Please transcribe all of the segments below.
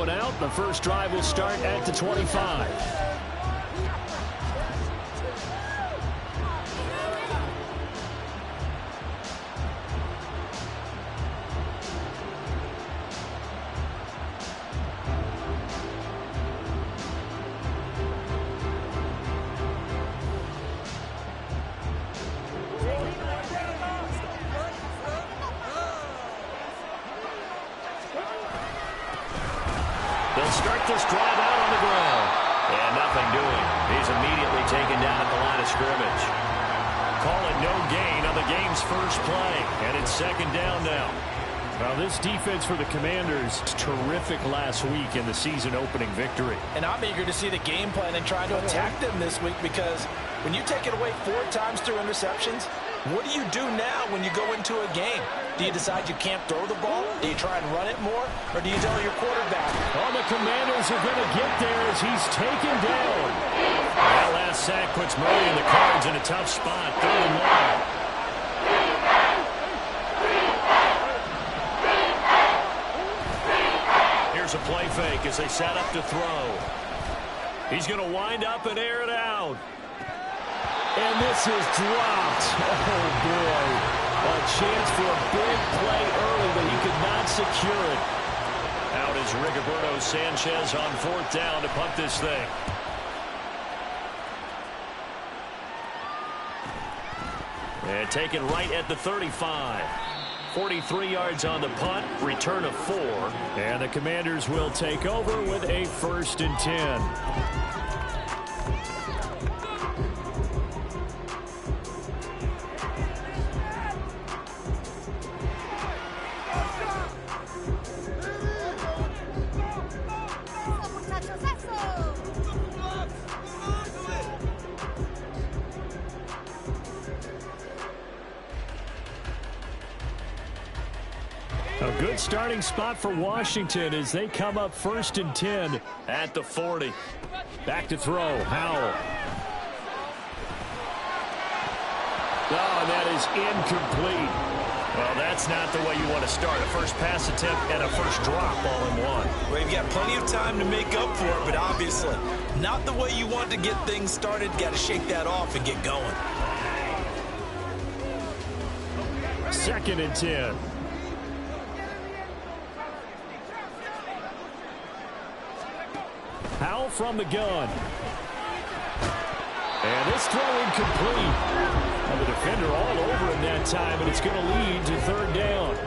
Out. The first drive will start at the 25. They'll start this drive out on the ground. And nothing doing. He's immediately taken down at the line of scrimmage. Call it no gain on the game's first play. And it's second down now. Well, this defense for the Commanders, terrific last week in the season opening victory. And I'm eager to see the game plan and try to attack them this week, because when you take it away 4 times through interceptions, what do you do now when you go into a game? Do you decide you can't throw the ball? Do you try and run it more? Or do you tell your quarterback? Oh, the Commanders are going to get there as he's taken down. That last sack puts Murray and the Cards in a tough spot. 3rd and 1. Here's a play fake as they set up to throw. He's going to wind up and air it out. And this is dropped. Oh, boy. A chance for a big play early, but he could not secure it. Out is Rigoberto Sanchez on 4th down to punt this thing. And taken right at the 35. 43 yards on the punt, return of 4. And the Commanders will take over with a 1st and 10. A good starting spot for Washington as they come up 1st and 10 at the 40. Back to throw. Howell. Oh, that is incomplete. Well, that's not the way you want to start. A first pass attempt and a first drop all in one. Well, you've got plenty of time to make up for it, but obviously not the way you want to get things started. Got to shake that off and get going. 2nd and 10. Howell from the gun. And this throw incomplete. And the defender all over him that time, and it's going to lead to 3rd down.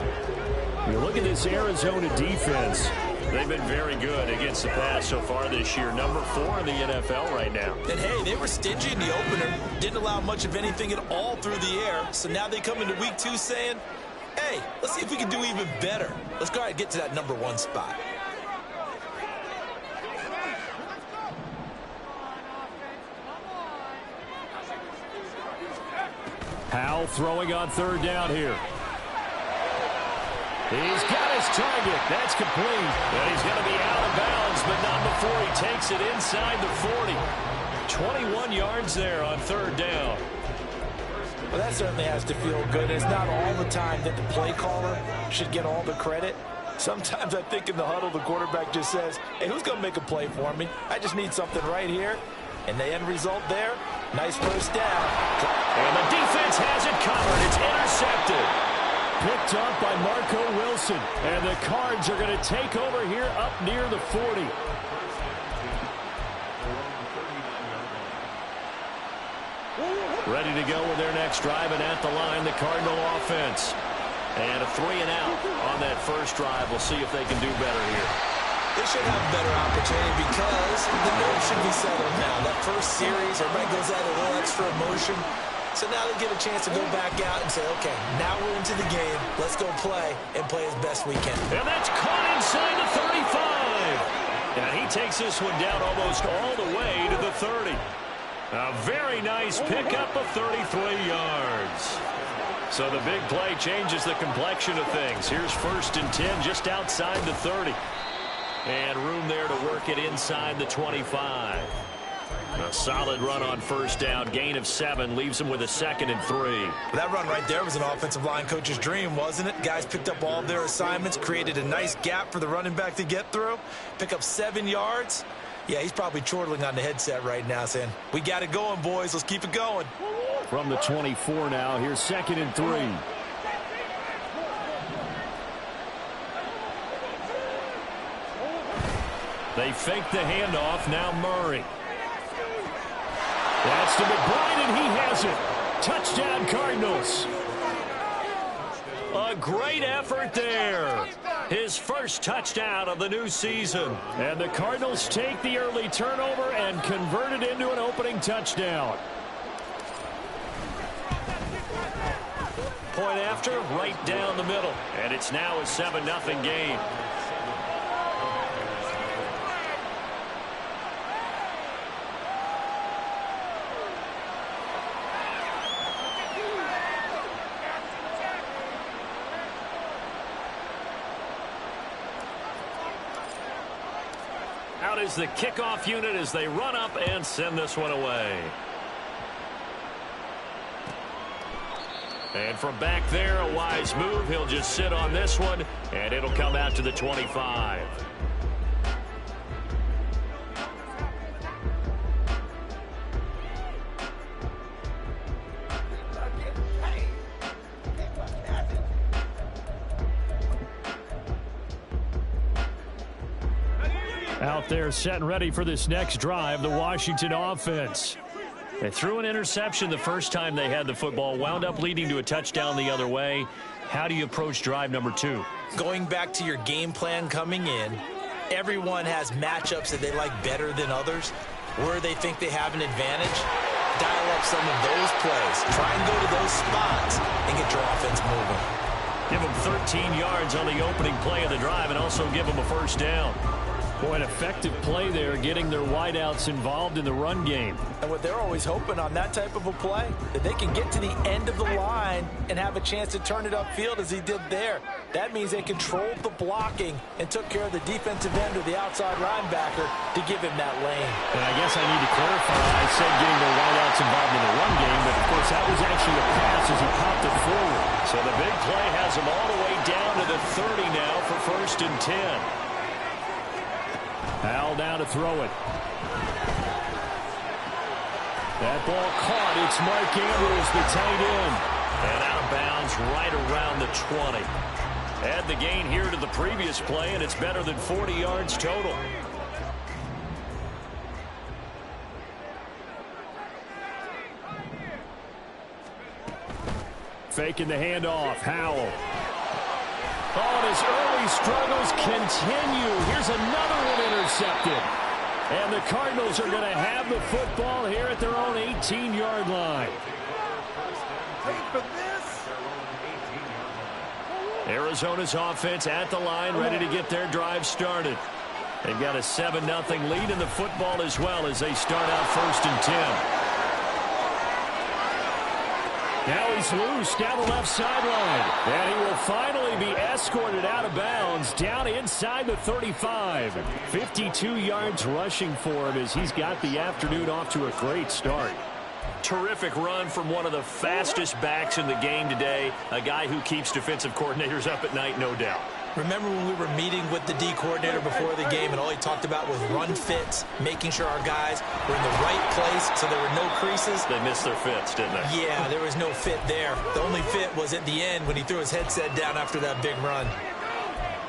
You look at this Arizona defense. They've been very good against the pass so far this year. Number 4 in the NFL right now. And, hey, they were stingy in the opener. Didn't allow much of anything at all through the air. So now they come into week 2 saying, hey, let's see if we can do even better. Let's go ahead and get to that number 1 spot. Howell throwing on 3rd down here. He's got his target. That's complete. And he's going to be out of bounds, but not before he takes it inside the 40. 21 yards there on 3rd down. Well, that certainly has to feel good. It's not all the time that the play caller should get all the credit. Sometimes I think in the huddle, the quarterback just says, hey, who's going to make a play for me? I just need something right here. And the end result there, nice first down. And the defense has it covered. It's intercepted. Picked up by Marco Wilson. And the Cards are going to take over here up near the 40. Ready to go with their next drive, and at the line, the Cardinal offense. And a 3 and out on that first drive. We'll see if they can do better here. They should have a better opportunity because the nerves should be settled now. That first series, everybody goes out a little extra emotion. So now they get a chance to go back out and say, okay, now we're into the game. Let's go play and play as best we can. And that's caught inside the 35. And he takes this one down almost all the way to the 30. A very nice pickup of 33 yards. So the big play changes the complexion of things. Here's 1st and 10 just outside the 30. And room there to work it inside the 25. A solid run on first down. Gain of 7 leaves him with a 2nd and 3. That run right there was an offensive line coach's dream, wasn't it? Guys picked up all of their assignments, created a nice gap for the running back to get through, pick up 7 yards. Yeah, he's probably chortling on the headset right now saying, we got it going, boys. Let's keep it going. From the 24 now, here's 2nd and 3. They fake the handoff. Now Murray. That's to McBride, and he has it. Touchdown, Cardinals. A great effort there. His first touchdown of the new season. And the Cardinals take the early turnover and convert it into an opening touchdown. Point after, right down the middle. And it's now a 7-0 game. Out is the kickoff unit as they run up and send this one away. And from back there, a wise move. He'll just sit on this one, and it'll come out to the 25. Out there set and ready for this next drive, the Washington offense. They threw an interception the first time they had the football, wound up leading to a touchdown the other way. How do you approach drive number 2? Going back to your game plan coming in, everyone has matchups that they like better than others. Where they think they have an advantage, dial up some of those plays. Try and go to those spots and get your offense moving. Give them 13 yards on the opening play of the drive and also give them a first down. Boy, an effective play there, getting their wideouts involved in the run game. And what they're always hoping on that type of a play, that they can get to the end of the line and have a chance to turn it upfield as he did there. That means they controlled the blocking and took care of the defensive end or the outside linebacker to give him that lane. And I guess I need to clarify. I said getting their wideouts involved in the run game, but of course that was actually a pass as he popped it forward. So the big play has him all the way down to the 30 now for 1st and 10. Howell down to throw it. That ball caught. It's Mark Andrews, the tight end. And out of bounds right around the 20. Add the gain here to the previous play, and it's better than 40 yards total. Faking the handoff. Howell. Oh, and his early struggles continue. Here's another one intercepted. And the Cardinals are going to have the football here at their own 18-yard line. Arizona's offense at the line, ready to get their drive started. They've got a 7-0 lead in the football as well as they start out 1st and 10. Now he's loose down the left sideline. And he will finally be escorted out of bounds down inside the 35. 52 yards rushing for him as he's got the afternoon off to a great start. Terrific run from one of the fastest backs in the game today. A guy who keeps defensive coordinators up at night, no doubt. Remember when we were meeting with the D coordinator before the game and all he talked about was run fits, making sure our guys were in the right place so there were no creases? They missed their fits, didn't they? Yeah, there was no fit there. The only fit was at the end when he threw his headset down after that big run.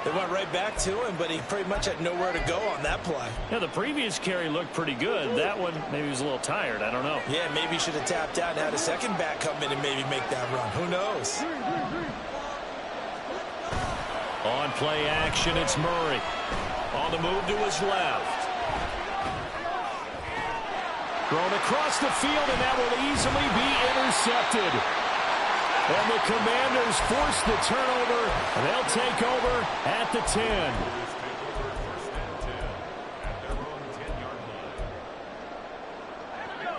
They went right back to him, but he pretty much had nowhere to go on that play. Yeah, the previous carry looked pretty good. That one, maybe he was a little tired. I don't know. Yeah, maybe he should have tapped out and had a second back come in and maybe make that run. Who knows? On play action, it's Murray. On the move to his left. Thrown across the field, and that will easily be intercepted. And the Commanders force the turnover, and they'll take over at the 10.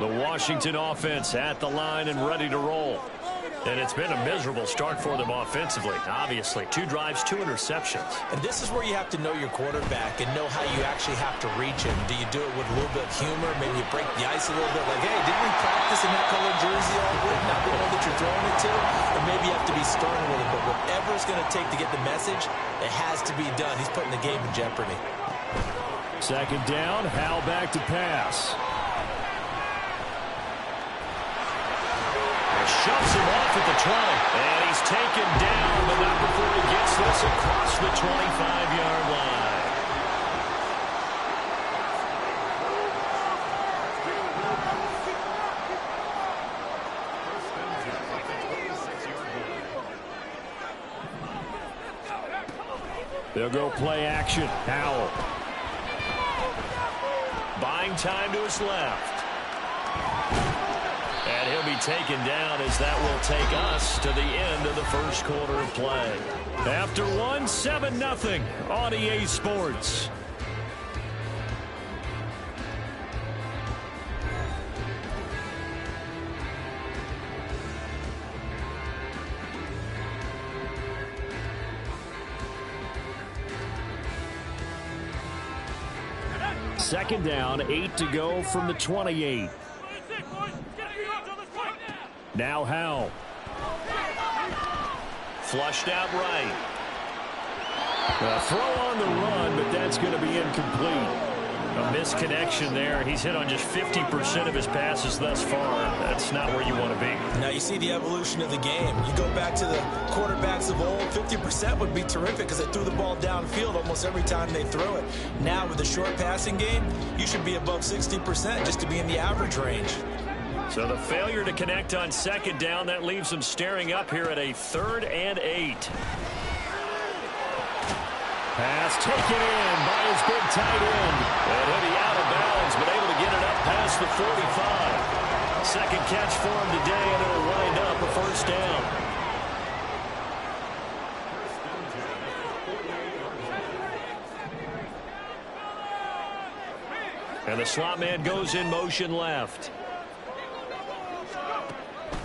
The Washington offense at the line and ready to roll. And it's been a miserable start for them offensively. Obviously, 2 drives, 2 interceptions. And this is where you have to know your quarterback and know how you actually have to reach him. Do you do it with a little bit of humor? Maybe you break the ice a little bit. Like, hey, didn't we practice in that colored jersey all week? Now they know that you're throwing it to. Or maybe you have to be stern with it. But whatever it's going to take to get the message, it has to be done. He's putting the game in jeopardy. Second down, Howell back to pass. Shoves him off at the 20. And he's taken down, but not before he gets this across the 25-yard line. They'll go play action. Howell. Buying time to his left. And he'll be taken down as that will take us to the end of the first quarter of play. After one, 7-0 on EA Sports. Second down, 8 to go from the 28. Now Howell. Flushed out right. A throw on the run, but that's going to be incomplete. A misconnection there. He's hit on just 50% of his passes thus far. That's not where you want to be. Now you see the evolution of the game. You go back to the quarterbacks of old, 50% would be terrific because they threw the ball downfield almost every time they throw it. Now with the short passing game, you should be above 60% just to be in the average range. So the failure to connect on second down, that leaves them staring up here at a 3rd and 8. Pass taken in by his big tight end. And he'll be out of bounds, but able to get it up past the 45. Second catch for him today, and it'll wind up a first down. And the slot man goes in motion left.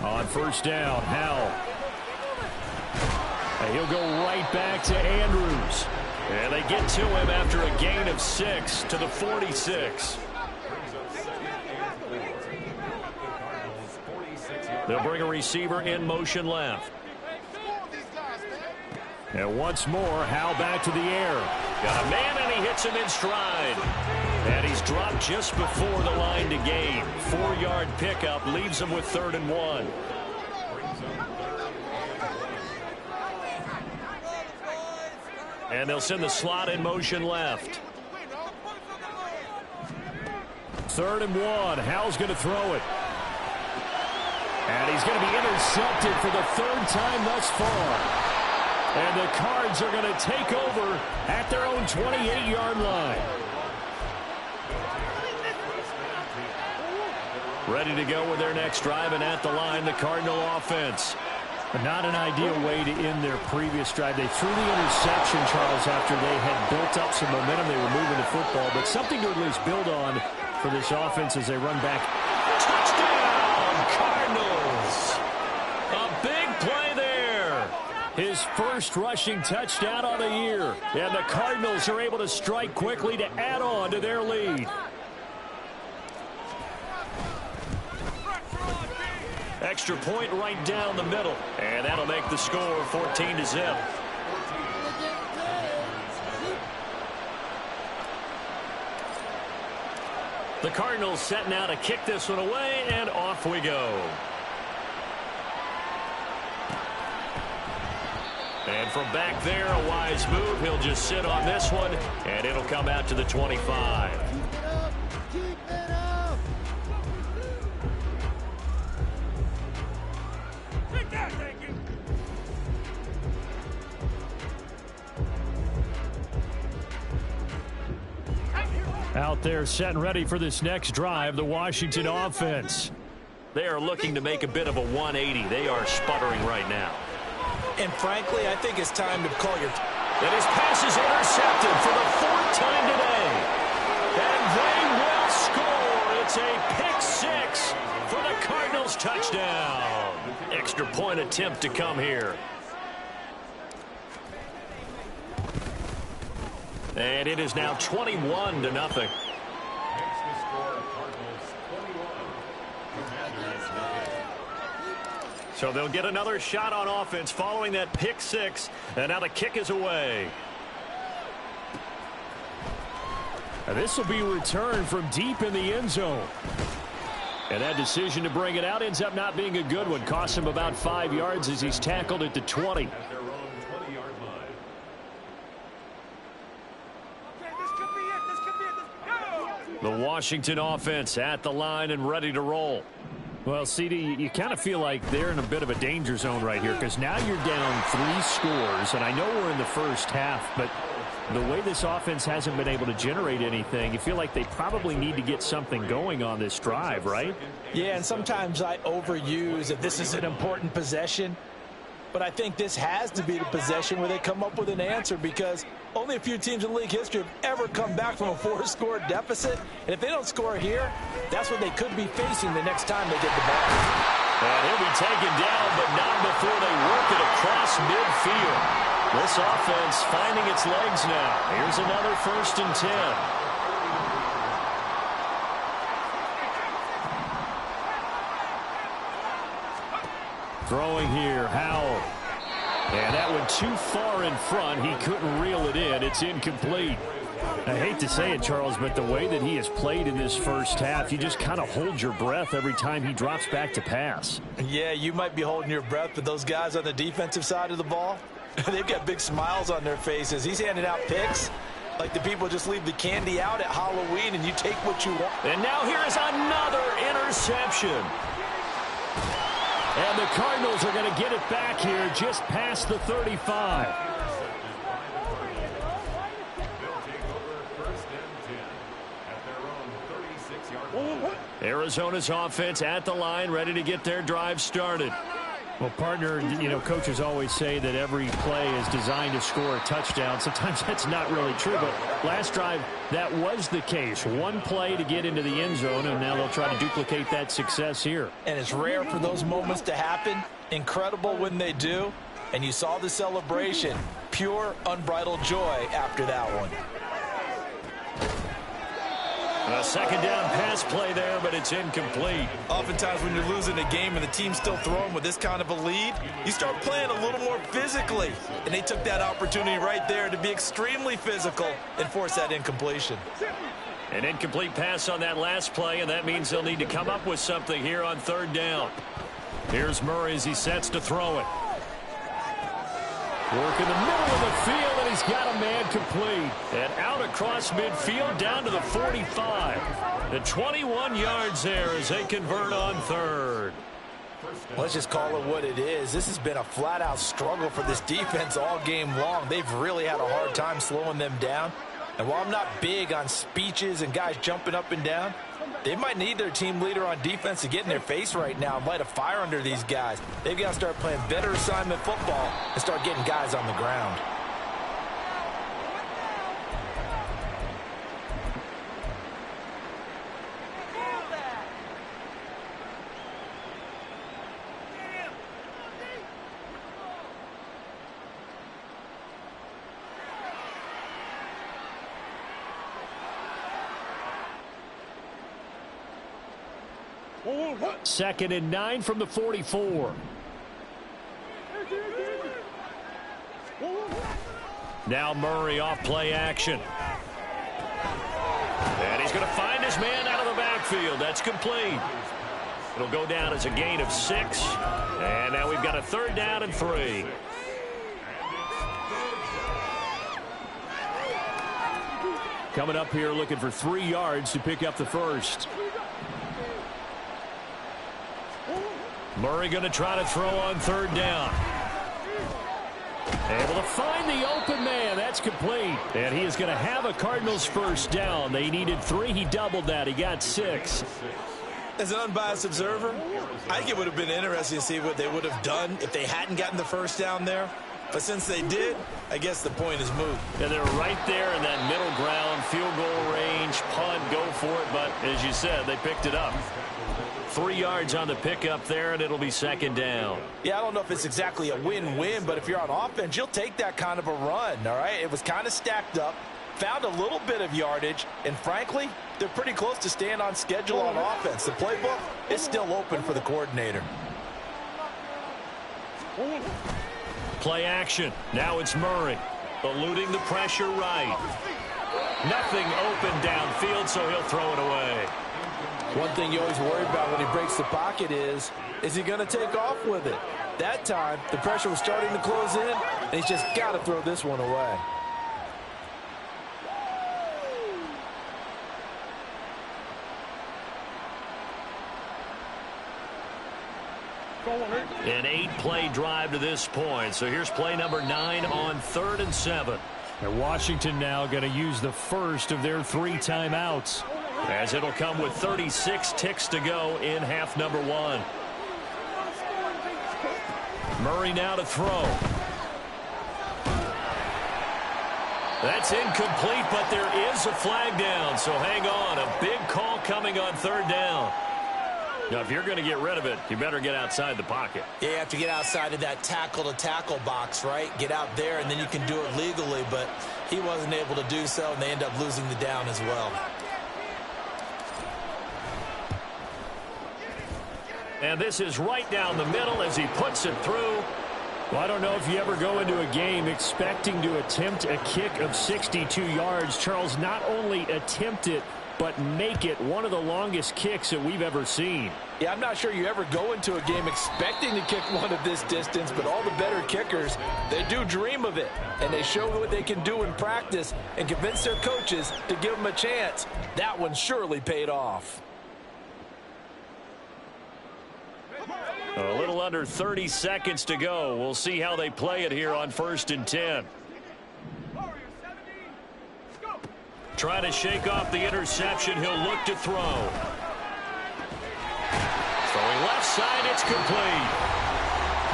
On first down, Howell. And he'll go right back to Andrews. And they get to him after a gain of 6 to the 46. They'll bring a receiver in motion left. And once more, Howell back to the air. Got a man, and he hits him in stride. And he's dropped just before the line to gain. 4-yard pickup leaves him with 3rd and 1. And they'll send the slot in motion left. 3rd and 1. Howell's going to throw it. And he's going to be intercepted for the 3rd time thus far. And the Cards are going to take over at their own 28-yard line. Ready to go with their next drive, and at the line, the Cardinal offense. But not an ideal way to end their previous drive. They threw the interception, Charles, after they had built up some momentum. They were moving the football, but something to at least build on for this offense as they run back. Touchdown, Cardinals! A big play there. His first rushing touchdown on the year. And the Cardinals are able to strike quickly to add on to their lead. Extra point right down the middle. And that'll make the score 14-0. The Cardinals set now to kick this one away, and off we go. And from back there, a wise move. He'll just sit on this one, and it'll come out to the 25. Out there set and ready for this next drive, the Washington offense. They are looking to make a bit of a 180. They are sputtering right now. And frankly, I think it's time to call your... And his pass is intercepted for the 4th time today. And they will score. It's a pick 6 for the Cardinals touchdown. Extra 2-point attempt to come here. And it is now 21-0. So they'll get another shot on offense following that pick six. And now the kick is away. This will be returned from deep in the end zone. And that decision to bring it out ends up not being a good one. Costs him about 5 yards as he's tackled at the 20. The Washington offense at the line and ready to roll. Well, CD, you kind of feel like they're in a bit of a danger zone right here because now you're down 3 scores, and I know we're in the first half, but the way this offense hasn't been able to generate anything, you feel like they probably need to get something going on this drive, right? Yeah, and sometimes I overuse that this is an important possession, but I think this has to be the possession where they come up with an answer because only a few teams in league history have ever come back from a 4-score deficit. And if they don't score here, that's what they could be facing the next time they get the ball. And he'll be taken down, but not before they work it across midfield. This offense finding its legs now. Here's another 1st and 10. Throwing here, Howell. And that went too far in front. He couldn't reel it in. It's incomplete. I hate to say it, Charles, but the way that he has played in this first half, you just kind of hold your breath every time he drops back to pass. Yeah, you might be holding your breath, but those guys on the defensive side of the ball, they've got big smiles on their faces. He's handing out picks like the people just leave the candy out at Halloween and you take what you want. And now here is another interception. And the Cardinals are going to get it back here just past the 35. Arizona's offense at the line, ready to get their drive started. Well, partner, you know, coaches always say that every play is designed to score a touchdown. Sometimes that's not really true, but last drive, that was the case. One play to get into the end zone, and now they'll try to duplicate that success here. And it's rare for those moments to happen. Incredible when they do. And you saw the celebration. Pure, unbridled joy after that one. A 2nd down pass play there, but it's incomplete. Oftentimes when you're losing a game and the team's still throwing with this kind of a lead, you start playing a little more physically. And they took that opportunity right there to be extremely physical and force that incompletion. An incomplete pass on that last play, and that means they'll need to come up with something here on 3rd down. Here's Murray as he sets to throw it. Work in the middle of the field, and he's got a man complete. And out across midfield down to the 45. The 21 yards there as they convert on 3rd. Let's just call it what it is. This has been a flat-out struggle for this defense all game long. They've really had a hard time slowing them down. And while I'm not big on speeches and guys jumping up and down, they might need their team leader on defense to get in their face right now and light a fire under these guys. They've got to start playing better assignment football and start getting guys on the ground. Second and 9 from the 44. Now Murray off play action. And he's going to find his man out of the backfield. That's complete. It'll go down as a gain of 6. And now we've got a 3rd down and 3. Coming up here looking for 3 yards to pick up the first. Murray going to try to throw on 3rd down. Able to find the open man. That's complete. And he is going to have a Cardinals first down. They needed 3. He doubled that. He got 6. As an unbiased observer, I think it would have been interesting to see what they would have done if they hadn't gotten the first down there. But since they did, I guess the point is moot. And they're right there in that middle ground field goal range. pinch punt, go for it, but as you said, they picked it up. 3 yards on the pickup there, and it'll be second down. Yeah, I don't know if it's exactly a win-win, but if you're on offense, you'll take that kind of a run, all right? It was kind of stacked up, found a little bit of yardage, and frankly, they're pretty close to staying on schedule on offense. The playbook is still open for the coordinator. Play action. Now it's Murray. Eluding the pressure right. Nothing open downfield, so he'll throw it away. One thing you always worry about when he breaks the pocket is he going to take off with it? That time, the pressure was starting to close in, and he's just got to throw this one away. An 8-play drive to this point. So here's play number 9 on 3rd and 7. And Washington now going to use the first of their 3 timeouts, as it'll come with 36 ticks to go in half number 1. Murray now to throw. That's incomplete, but there is a flag down, so hang on. A big call coming on 3rd down. Now, if you're going to get rid of it, you better get outside the pocket. Yeah, you have to get outside of that tackle-to-tackle box, right? Get out there, and then you can do it legally, but he wasn't able to do so, and they end up losing the down as well. And this is right down the middle as he puts it through. Well, I don't know if you ever go into a game expecting to attempt a kick of 62 yards. Charles, not only attempt it, but make it one of the longest kicks that we've ever seen. Yeah, I'm not sure you ever go into a game expecting to kick one of this distance, but all the better kickers, they do dream of it, and they show what they can do in practice and convince their coaches to give them a chance. That one surely paid off. A little under 30 seconds to go. We'll see how they play it here on 1st and 10. Trying to shake off the interception. He'll look to throw. Throwing left side, it's complete.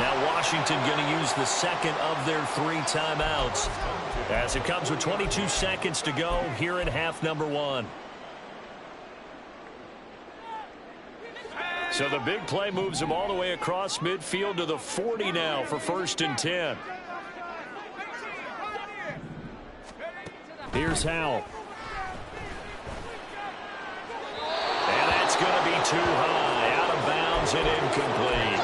Now Washington going to use the second of their 3 timeouts, as it comes with 22 seconds to go here in half number 1. So the big play moves them all the way across midfield to the 40 now for 1st and 10. Here's Howell. And that's going to be too high, out of bounds and incomplete.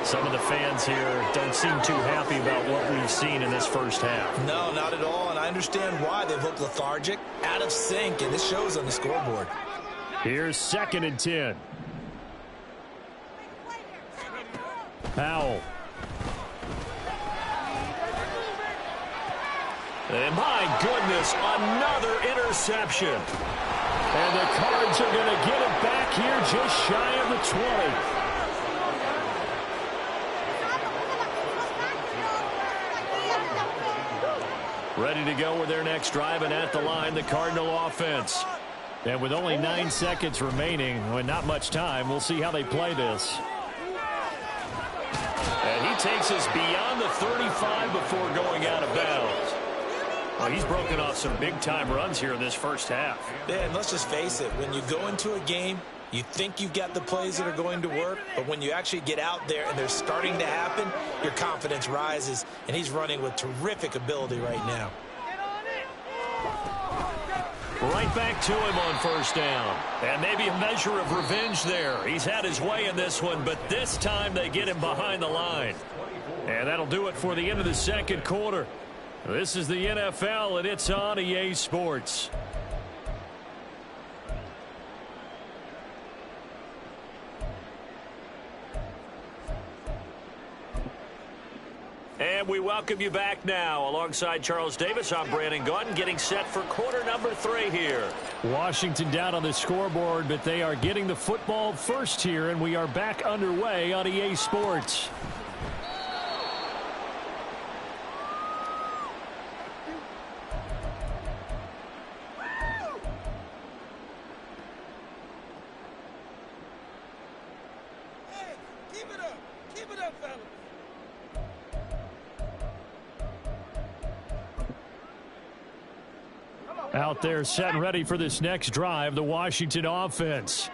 Some of the fans here don't seem too happy about what we've seen in this first half. No, not at all, and I understand why. They've looked lethargic, out of sync, and this shows on the scoreboard. Here's 2nd and 10. Howell. And my goodness, another interception. And the Cards are going to get it back here just shy of the 20. Ready to go with their next drive, and at the line, the Cardinal offense. And with only 9 seconds remaining, and not much time, we'll see how they play this. And he takes us beyond the 35 before going out of bounds. Well, he's broken off some big-time runs here in this first half. Yeah, and let's just face it, when you go into a game, you think you've got the plays that are going to work, but when you actually get out there and they're starting to happen, your confidence rises, and he's running with terrific ability right now. Right back to him on 1st down. And maybe a measure of revenge there. He's had his way in this one, but this time they get him behind the line. And that'll do it for the end of the 2nd quarter. This is the NFL, and it's on EA Sports. And we welcome you back now. Alongside Charles Davis, I'm Brandon Gaudin, getting set for quarter number 3 here. Washington down on the scoreboard, but they are getting the football first here, and we are back underway on EA Sports. Out there set and ready for this next drive, the Washington offense.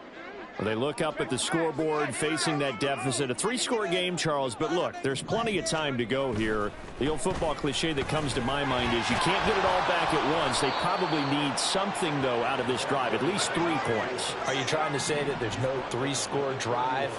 Well, they look up at the scoreboard facing that deficit. A 3-score game, Charles, but look, there's plenty of time to go here. The old football cliche that comes to my mind is you can't get it all back at once. They probably need something, though, out of this drive, at least 3 points. Are you trying to say that there's no 3-score drive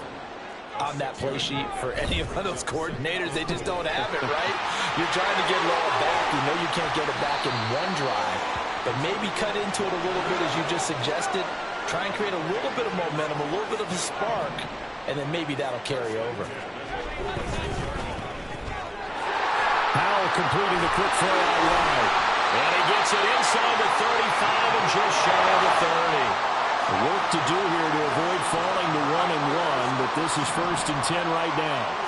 on that play sheet for any of those coordinators? They just don't have it, right? You're trying to get it all back. You know you can't get it back in one drive, but maybe cut into it a little bit as you just suggested. Try and create a little bit of momentum, a little bit of a spark, and then maybe that'll carry over. Powell completing the quick throw out wide. And he gets it inside the 35 and just shy of the 30. Work to do here to avoid falling to 1-1, but this is 1st and 10 right now.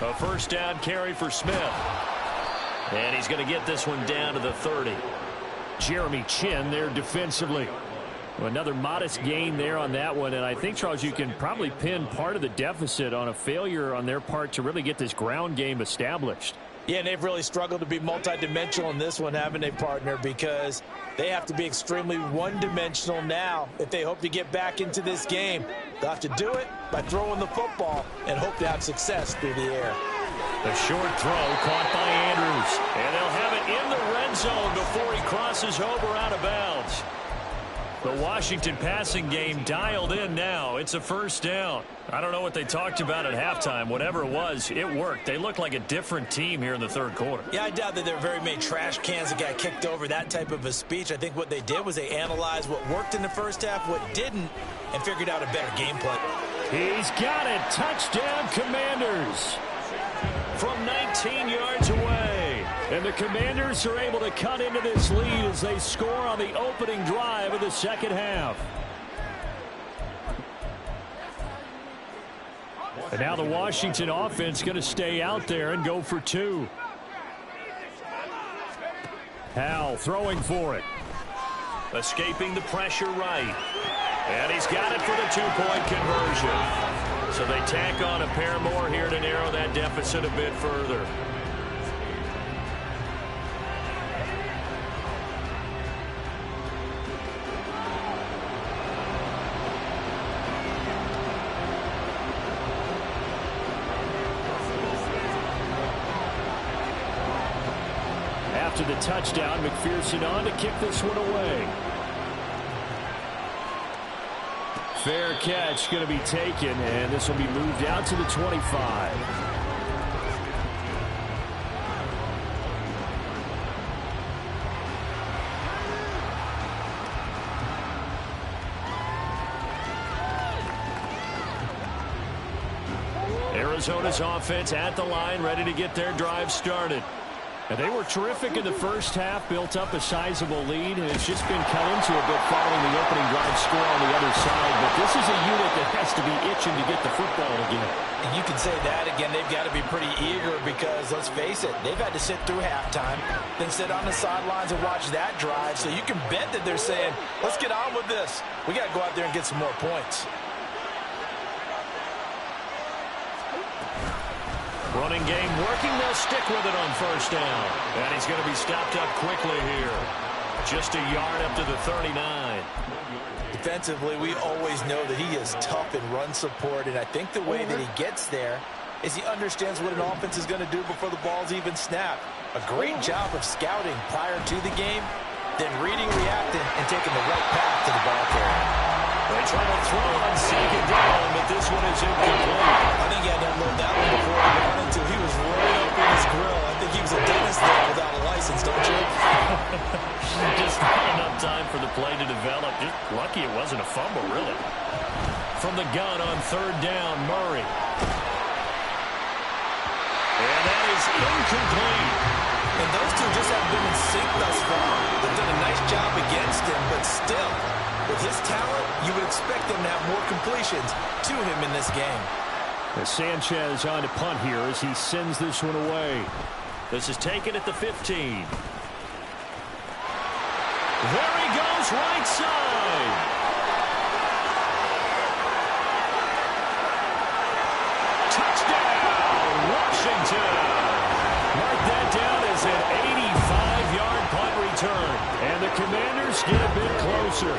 A first down carry for Smith. And he's going to get this one down to the 30. Jeremy Chinn there defensively. Well, another modest gain there on that one, and I think, Charles, you can probably pin part of the deficit on a failure on their part to really get this ground game established. Yeah, and they've really struggled to be multidimensional in this one, haven't they, partner? Because they have to be extremely one-dimensional now if they hope to get back into this game. They'll have to do it by throwing the football and hope to have success through the air. The short throw caught by Andrews. And they'll have it in the red zone before he crosses over out of bounds. The Washington passing game dialed in now. It's a first down. I don't know what they talked about at halftime. Whatever it was, it worked. They look like a different team here in the third quarter. Yeah, I doubt that there are very many trash cans that got kicked over, that type of a speech. I think what they did was they analyzed what worked in the first half, what didn't, and figured out a better game plan. He's got it. Touchdown, Commanders. From 19 yards away. And the Commanders are able to cut into this lead as they score on the opening drive of the second half. And now the Washington offense going to stay out there and go for 2. Hal throwing for it. Escaping the pressure right. And he's got it for the 2-point conversion. So they tack on a pair more here to narrow that deficit a bit further. After the touchdown, McPherson on to kick this one away. Fair catch going to be taken, and this will be moved out to the 25. Arizona's offense at the line, ready to get their drive started. And they were terrific in the first half, built up a sizable lead, and it's just been cut into a bit following the opening drive score on the other side. But this is a unit that has to be itching to get the football again. And you can say that again. They've got to be pretty eager because, let's face it, they've had to sit through halftime, then sit on the sidelines and watch that drive. So you can bet that they're saying, let's get on with this. We got to go out there and get some more points. Running game working. They'll stick with it on first down. And he's going to be stopped up quickly here. Just a yard up to the 39. Defensively, we always know that he is tough in run support, and I think the way that he gets there is he understands what an offense is going to do before the ball's even snapped. A great job of scouting prior to the game, then reading, reacting, and taking the right path to the ball carrier. They try to throw on second down, but this one is incomplete. I think he had to unload that one before he got into. He was right up in his grill. I think he was a dentist there without a license, don't you? Just not enough time for the play to develop. Just lucky it wasn't a fumble, really. From the gun on third down, Murray. And that is incomplete. And those two just haven't been in sync thus far. They've done a nice job against him, but still, with his talent, you would expect them to have more completions to him in this game. As Sanchez on to punt here as he sends this one away. This is taken at the 15. There he goes, right side. touchdown. Mark that down as an 85-yard punt return. And the Commanders get a bit closer.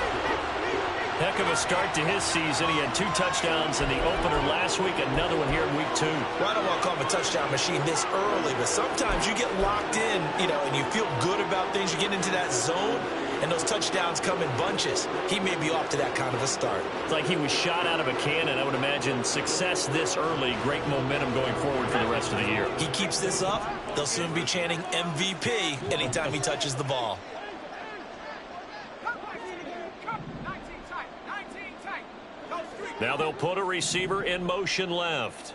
Heck of a start to his season. He had 2 touchdowns in the opener last week, another one here in week 2. Well, I don't want to call him a touchdown machine this early, but sometimes you get locked in, and you feel good about things. You get into that zone, and those touchdowns come in bunches. He may be off to that kind of a start. It's like he was shot out of a cannon. I would imagine success this early, great momentum going forward for the rest of the year. He keeps this up, they'll soon be chanting MVP anytime he touches the ball. Now they'll put a receiver in motion left.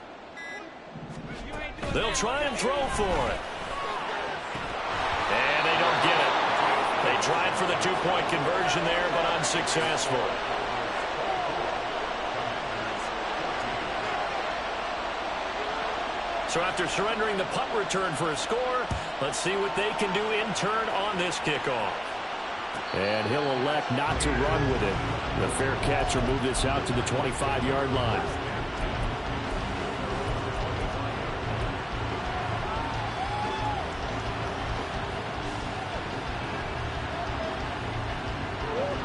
They'll try and throw for it. And they don't get it. They tried for the 2-point conversion there, but unsuccessful. So after surrendering the punt return for a score, let's see what they can do in turn on this kickoff. And he'll elect not to run with it. The fair catch will move this out to the 25-yard line.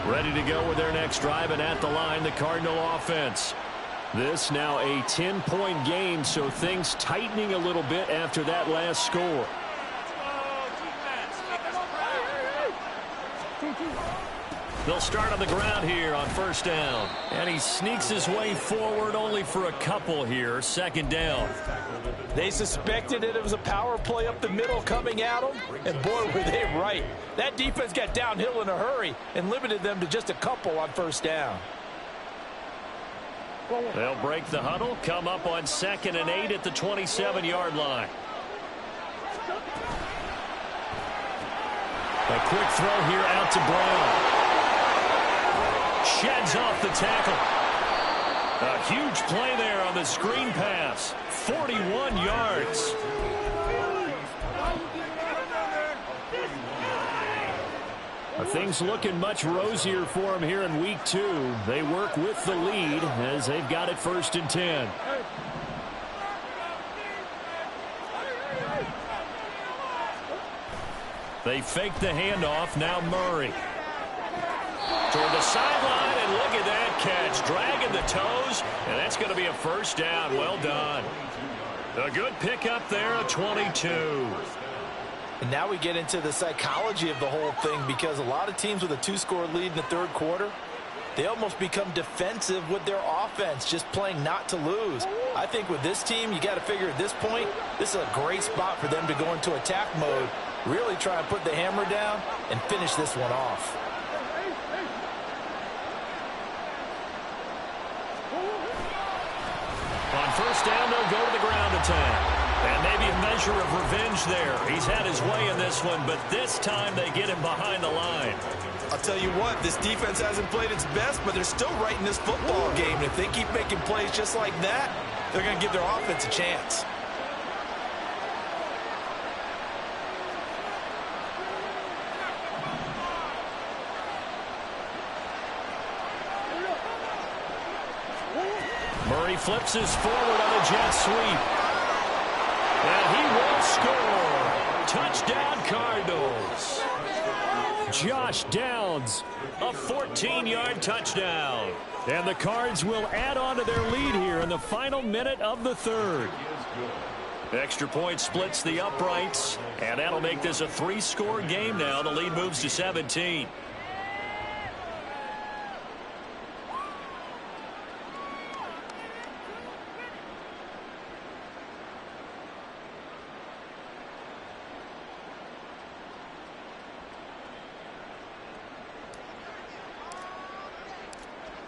Ready to go with their next drive, and at the line, the Cardinal offense. This now a 10-point game, so things tightening a little bit after that last score. They'll start on the ground here on first down. And he sneaks his way forward only for a couple here. Second down. They suspected it was a power play up the middle coming at them, and boy, were they right. That defense got downhill in a hurry and limited them to just a couple on first down. They'll break the huddle, come up on 2nd and 8 at the 27-yard line. A quick throw here out to Brown. Sheds off the tackle. A huge play there on the screen pass. 41 yards. Things looking much rosier for them here in week 2. They work with the lead as they've got it 1st and 10. They fake the handoff. Now Murray. Toward the sideline, and look at that catch. Dragging the toes, and that's going to be a first down. Well done. A good pickup there, a 22. And now we get into the psychology of the whole thing, because a lot of teams with a 2-score lead in the 3rd quarter, they almost become defensive with their offense, just playing not to lose. I think with this team, you got to figure at this point, this is a great spot for them to go into attack mode, really try and put the hammer down and finish this one off. On first down, they'll go to the ground attack. And maybe a measure of revenge there. He's had his way in this one, but this time they get him behind the line. I'll tell you what, this defense hasn't played its best, but they're still right in this football game. And if they keep making plays just like that, they're going to give their offense a chance. Murray flips his forward on a jet sweep. And he will score. Touchdown, Cardinals. Josh Downs. A 14-yard touchdown. And the Cards will add on to their lead here in the final minute of the 3rd. Extra point splits the uprights, and that'll make this a 3-score game now. The lead moves to 17.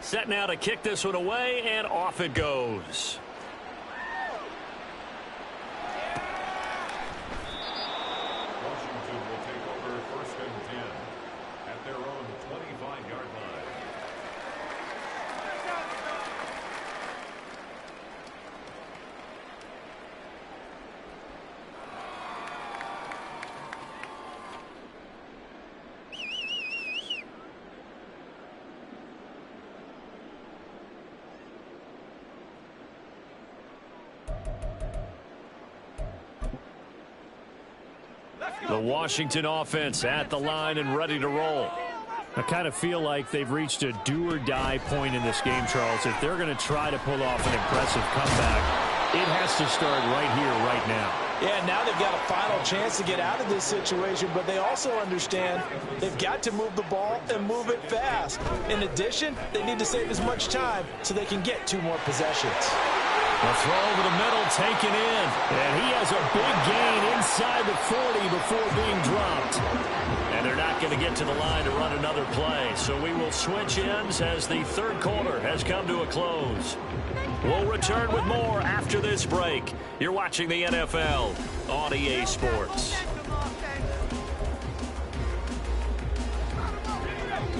Set now to kick this one away, and off it goes. Washington will take over 1st and 10 at their own 25-yard line. The Washington offense at the line and ready to roll. I kind of feel like they've reached a do-or-die point in this game, Charles. If they're going to try to pull off an impressive comeback, it has to start right here, right now. Yeah, now they've got a final chance to get out of this situation, but they also understand they've got to move the ball and move it fast. In addition, they need to save as much time so they can get 2 more possessions. A throw over the middle taken in, and he has a big gain inside the 40 before being dropped. And they're not going to get to the line to run another play, so we will switch ends as the third quarter has come to a close. We'll return with more after this break. You're watching the NFL on EA Sports.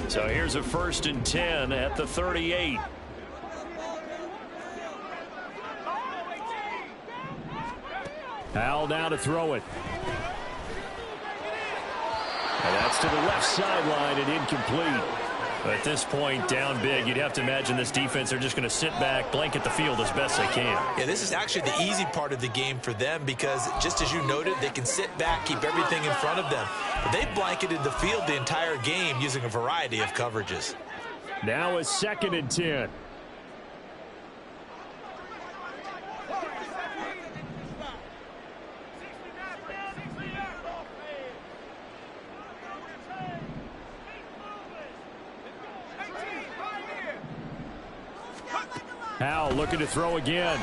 So here's a 1st and 10 at the 38. Howell now to throw it. And that's to the left sideline and incomplete. At this point, down big, you'd have to imagine this defense are just going to sit back, blanket the field as best they can. Yeah, this is actually the easy part of the game for them because, just as you noted, they can sit back, keep everything in front of them. But they've blanketed the field the entire game using a variety of coverages. Now a 2nd and 10. Howell looking to throw again.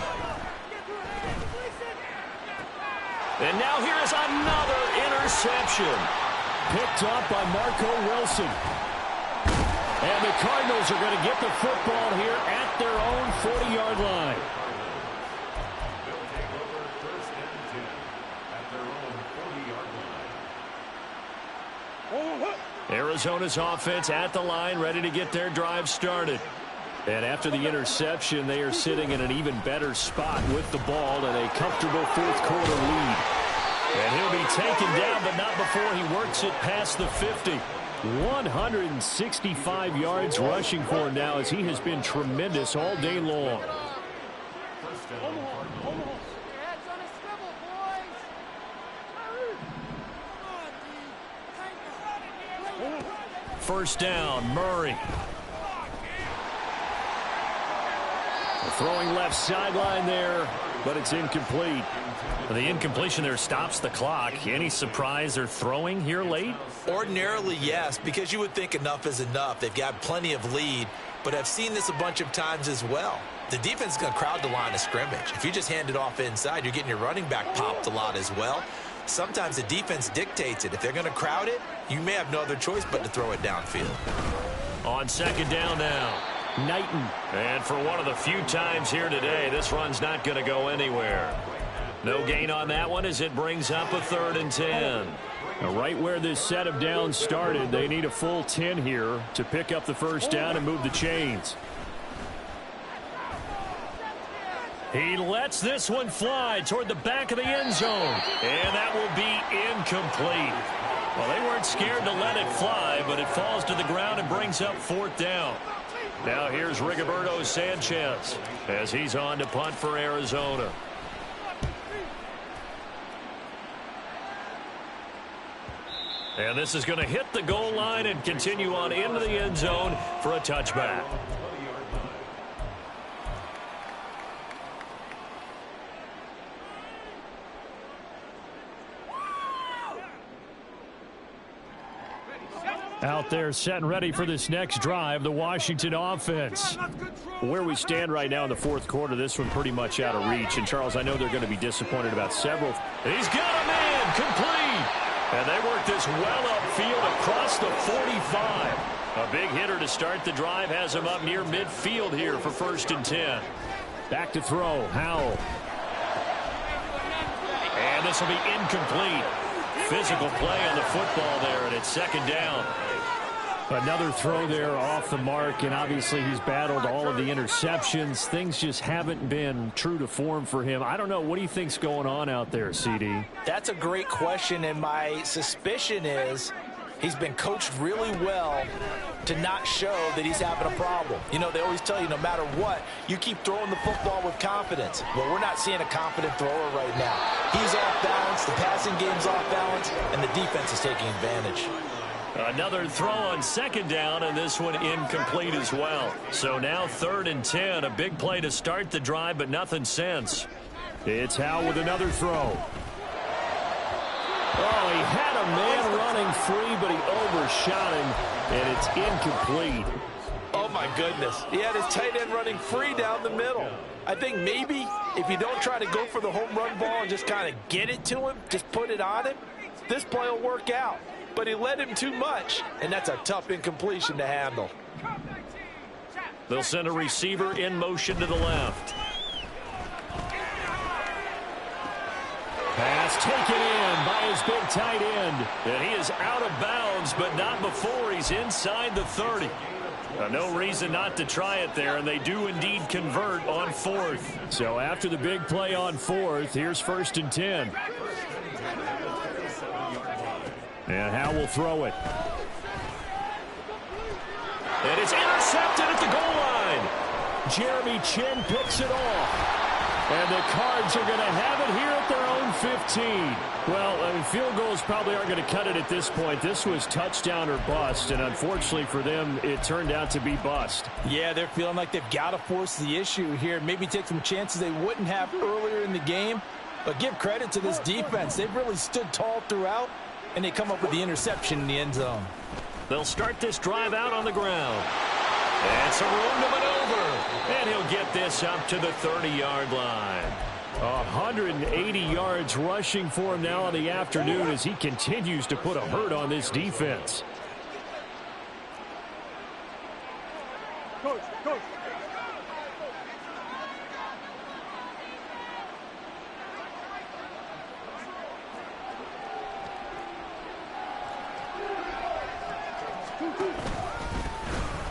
And now here is another interception. Picked up by Marco Wilson. And the Cardinals are going to get the football here at their own 40-yard line. They'll take over 1st and 10 at their own 40-yard line. Arizona's offense at the line, ready to get their drive started. And after the interception, they are sitting in an even better spot with the ball and a comfortable 4th quarter lead. And he'll be taken down, but not before he works it past the 50. 165 yards rushing for him now as he has been tremendous all day long. First down, Murray. Throwing left sideline there, but it's incomplete. The incompletion there stops the clock. Any surprise they're throwing here late? Ordinarily, yes, because you would think enough is enough. They've got plenty of lead, but I've seen this a bunch of times as well. The defense is going to crowd the line of scrimmage. If you just hand it off inside, you're getting your running back popped a lot as well. Sometimes the defense dictates it. If they're going to crowd it, you may have no other choice but to throw it downfield. On 2nd down now, Knighton. And for one of the few times here today, this run's not going to go anywhere. No gain on that one as it brings up a 3rd and 10. Now, right where this set of downs started, they need a full 10 here to pick up the first down and move the chains. He lets this one fly toward the back of the end zone. And that will be incomplete. Well, they weren't scared to let it fly, but it falls to the ground and brings up 4th down. Now here's Rigoberto Sanchez as he's on to punt for Arizona. And this is going to hit the goal line and continue on into the end zone for a touchback. Out there set and ready for this next drive, the Washington offense. Where we stand right now in the 4th quarter, this one pretty much out of reach. And, Charles, I know they're going to be disappointed about several. He's got a man, complete. And they work this well upfield across the 45. A big hitter to start the drive has him up near midfield here for 1st and 10. Back to throw, Howell. And this will be incomplete. Physical play on the football there, and it's 2nd down. Another throw there off the mark, and obviously he's battled all of the interceptions. Things just haven't been true to form for him. I don't know. What do you think's going on out there, CD? That's a great question, and my suspicion is He's been coached really well to not show that he's having a problem. You know, they always tell you no matter what, you keep throwing the football with confidence. Well, we're not seeing a confident thrower right now. He's off balance, the passing game's off balance, and the defense is taking advantage. Another throw on second down, and this one incomplete as well. So now 3rd and 10, a big play to start the drive, but nothing since. It's Howell with another throw. Oh, he had a man running free, but he overshot him, and it's incomplete. Oh, my goodness. He had his tight end running free down the middle. I think maybe if you don't try to go for the home run ball and just kind of get it to him, just put it on him, this play will work out. But he led him too much, and that's a tough incompletion to handle. They'll send a receiver in motion to the left. Pass taken in by his big tight end. And he is out of bounds, but not before he's inside the 30. No reason not to try it there, and they do indeed convert on 4th. So after the big play on 4th, here's 1st and 10. And Howell will throw it. And it's intercepted at the goal line. Jeremy Chinn picks it off. And the Cards are going to have it here at their own 15. Well, I mean, field goals probably aren't going to cut it at this point. This was touchdown or bust, and unfortunately for them, it turned out to be bust. Yeah, they're feeling like they've got to force the issue here. Maybe take some chances they wouldn't have earlier in the game. But give credit to this defense. They've really stood tall throughout, and they come up with the interception in the end zone. They'll start this drive out on the ground. And some room to maneuver. And he'll get this up to the 30-yard line. 180 yards rushing for him now in the afternoon as he continues to put a hurt on this defense. Coach.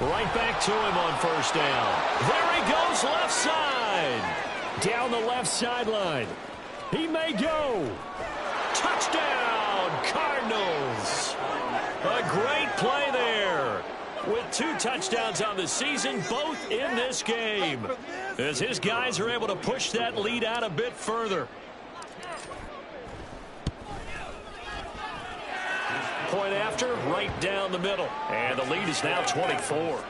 Right back to him on 1st down. There he goes, left side. Down the left sideline. He may go. Touchdown, Cardinals. A great play there. With 2 touchdowns on the season, both in this game. As his guys are able to push that lead out a bit further. Point after, right down the middle. And the lead is now 24.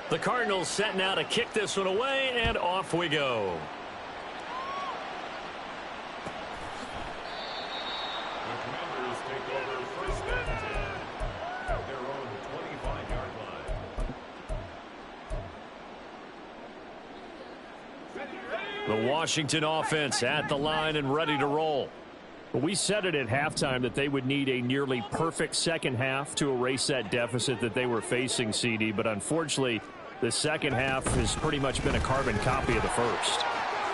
The Cardinals setting out to kick this one away, and off we go. The Commanders take over 1st and 10 at their own 25-yard line. The Washington offense at the line and ready to roll. We said it at halftime that they would need a nearly perfect second half to erase that deficit that they were facing, CD, but unfortunately, the second half has pretty much been a carbon copy of the first.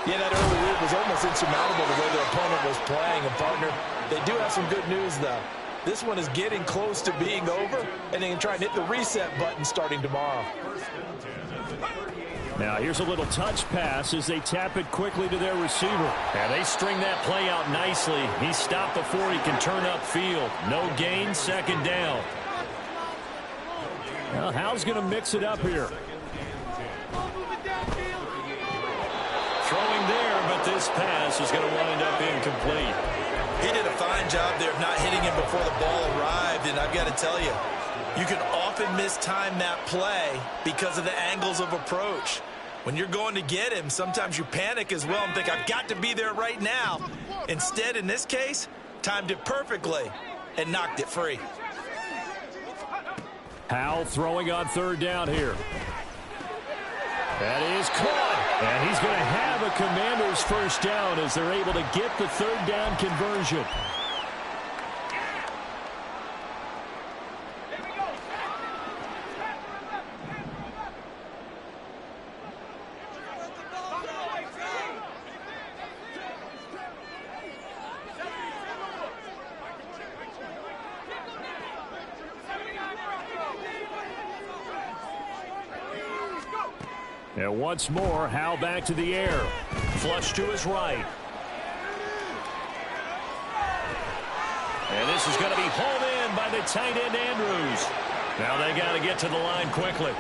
Yeah, that early lead was almost insurmountable the way their opponent was playing. And, partner, they do have some good news, though. This one is getting close to being over, and they can try and hit the reset button starting tomorrow. Now, here's a little touch pass as they tap it quickly to their receiver. And they string that play out nicely. He stopped before he can turn upfield. No gain, 2nd down. Well, Howell's going to mix it up here. Throwing there, but this pass is going to wind up incomplete. He did a fine job there of not hitting him before the ball arrived, and I've got to tell you, you can often mistime that play because of the angles of approach. When you're going to get him, sometimes you panic as well and think, I've got to be there right now. Instead, in this case, timed it perfectly and knocked it free. Howell throwing on 3rd down here. That is caught. And he's going to have a Commanders 1st down as they're able to get the 3rd down conversion. And once more, Howell back to the air. Flush to his right. And this is going to be hauled in by the tight end, Andrews. Now they got to get to the line quickly.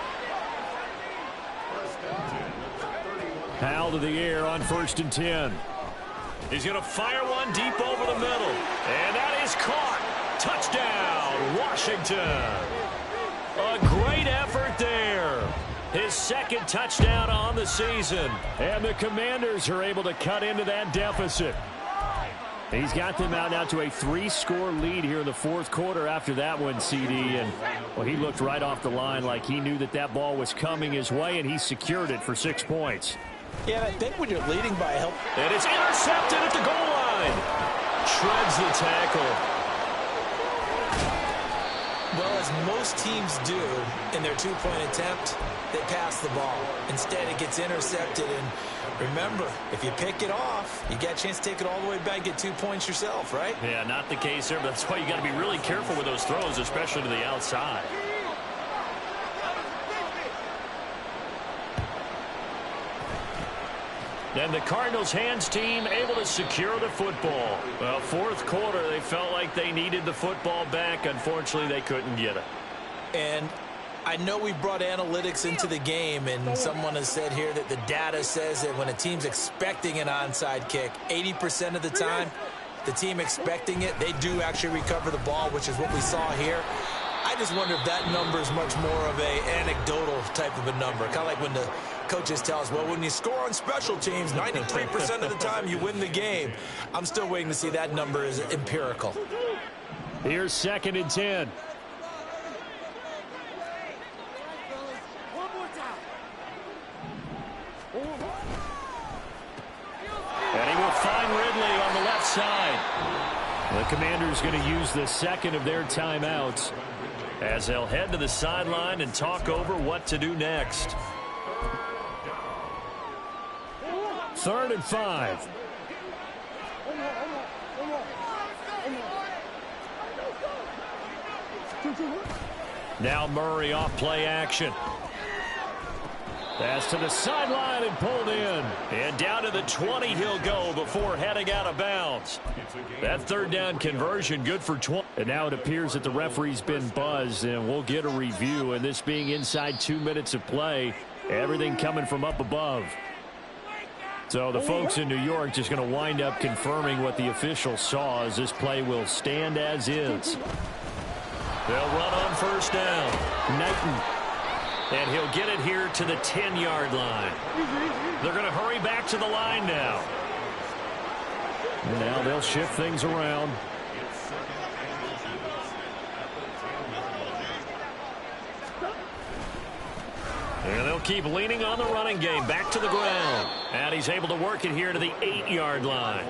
Powell to the air on 1st and 10. He's going to fire one deep over the middle. And that is caught. Touchdown, Washington. A great effort there. His 2nd touchdown on the season. And the Commanders are able to cut into that deficit. He's got them out now to a 3-score lead here in the 4th quarter after that one, CD. And, well, he looked right off the line like he knew that that ball was coming his way, and he secured it for 6 points. Yeah, and I think when you're leading by a help. And it's intercepted at the goal line. Shreds the tackle. Well, as most teams do in their 2-point attempt, they pass the ball. Instead, it gets intercepted. And remember, if you pick it off, you get a chance to take it all the way back and get 2 points yourself, right? Yeah, not the case there, but that's why you got to be really careful with those throws, especially to the outside. And the Cardinals' hands team able to secure the football. Well, 4th quarter, they felt like they needed the football back. Unfortunately, they couldn't get it. And I know we brought analytics into the game, and someone has said here that the data says that when a team's expecting an onside kick, 80% of the time, the team expecting it, they do actually recover the ball, which is what we saw here. I just wonder if that number is much more of an anecdotal type of a number. Kind of like when the coaches tell us, well, when you score on special teams, 93% of the time you win the game. I'm still waiting to see that number is empirical. Here's 2nd and 10. And he will find Ridley on the left side. The Commanders going to use the 2nd of their timeouts as they'll head to the sideline and talk over what to do next. 3rd and 5. Now Murray off play action. Pass to the sideline and pulled in. And down to the 20 he'll go before heading out of bounds. That 3rd down conversion good for 20. And now it appears that the referee's been buzzed, and we'll get a review. And this being inside 2 minutes of play, everything coming from up above. So the folks in New York just going to wind up confirming what the official saw, as this play will stand as is. They'll run on 1st down. Knighton. And he'll get it here to the 10-yard line. They're going to hurry back to the line now. And now they'll shift things around. And they'll keep leaning on the running game. Back to the ground. And he's able to work it here to the 8-yard line.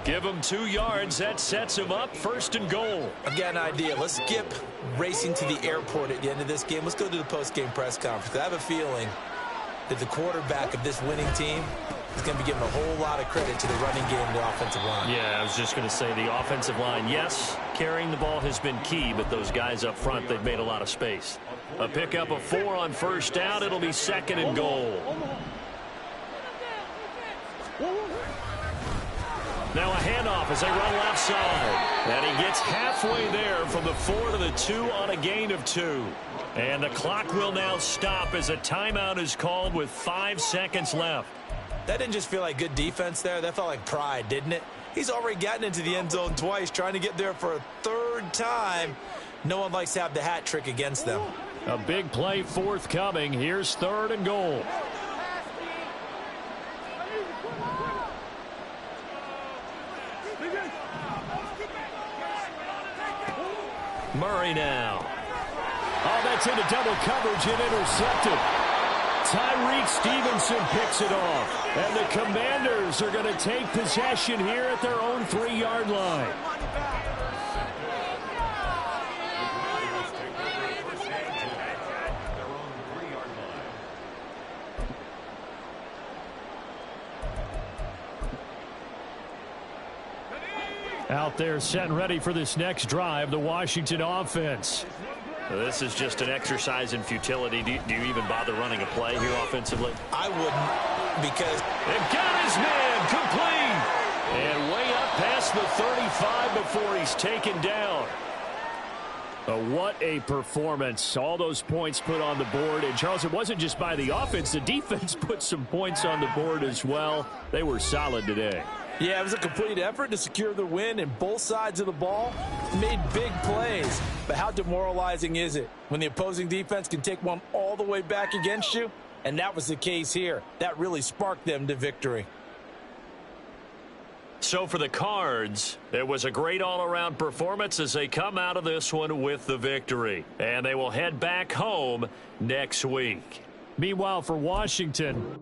Give him 2 yards. That sets him up 1st and goal. I've got an idea. Let's skip racing to the airport at the end of this game. Let's go to the post-game press conference. I have a feeling that the quarterback of this winning team is going to be giving a whole lot of credit to the running game and the offensive line. Yeah, I was just going to say the offensive line, yes, carrying the ball has been key, but those guys up front, they've made a lot of space. A pickup of 4 on 1st down. It'll be 2nd and goal. Now a handoff as they run left side. And he gets halfway there from the 4 to the 2 on a gain of 2. And the clock will now stop as a timeout is called with 5 seconds left. That didn't just feel like good defense there. That felt like pride, didn't it? He's already gotten into the end zone twice, trying to get there for a 3rd time. No one likes to have the hat trick against them. A big play forthcoming. Here's 3rd and goal. Murray now. Oh, that's into double coverage and intercepted. Tyreek Stevenson picks it off. And the Commanders are going to take possession here at their own 3-yard line. Out there set and ready for this next drive, the Washington offense. This is just an exercise in futility. Do you even bother running a play here offensively? I wouldn't, because they've got his man complete. And way up past the 35 before he's taken down. What a performance. All those points put on the board. And, Charles, it wasn't just by the offense. The defense put some points on the board as well. They were solid today. Yeah, it was a complete effort to secure the win, and both sides of the ball made big plays. But how demoralizing is it when the opposing defense can take one all the way back against you? And that was the case here. That really sparked them to victory. So for the Cards, it was a great all-around performance as they come out of this one with the victory. And they will head back home next week. Meanwhile, for Washington,